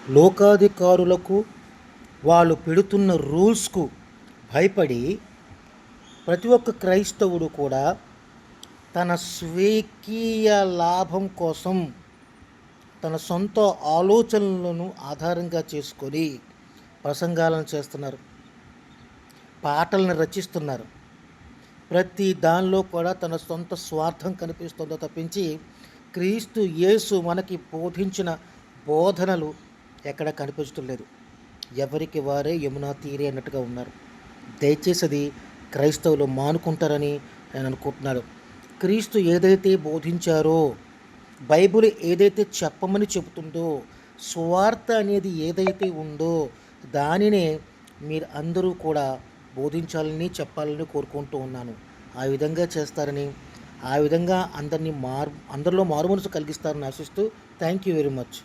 లోకాధికారులకు వాళ్ళు పెడుతున్న రూల్స్కు భయపడి ప్రతి ఒక్క క్రైస్తవుడు కూడా తన స్వకీయ లాభం కోసం తన సొంత ఆలోచనలను ఆధారంగా చేసుకొని ప్రసంగాలను చేస్తున్నారు, పాటలను రచిస్తున్నారు. ప్రతి దానిలో కూడా తన సొంత స్వార్థం కనిపిస్తుందో తప్పించి క్రీస్తు యేసు మనకి బోధించిన బోధనలు ఎక్కడ కనిపించడం లేదు. ఎవరికి వారే యమునా తీరే అన్నట్టుగా ఉన్నారు. దయచేసి అది క్రైస్తవులు మానుకుంటారని నేను అనుకుంటున్నాను. క్రీస్తు ఏదైతే బోధించారో, బైబిల్ ఏదైతే చెప్పమని చెబుతుందో, సువార్త అనేది ఏదైతే ఉందో దానినే మీరు అందరూ కూడా బోధించాలని చెప్పాలని కోరుకుంటూ ఉన్నాను. ఆ విధంగా చేస్తారని, ఆ విధంగా అందరిలో మారుమనసు కలిగిస్తారని ఆశిస్తూ థ్యాంక్ యూ వెరీ మచ్.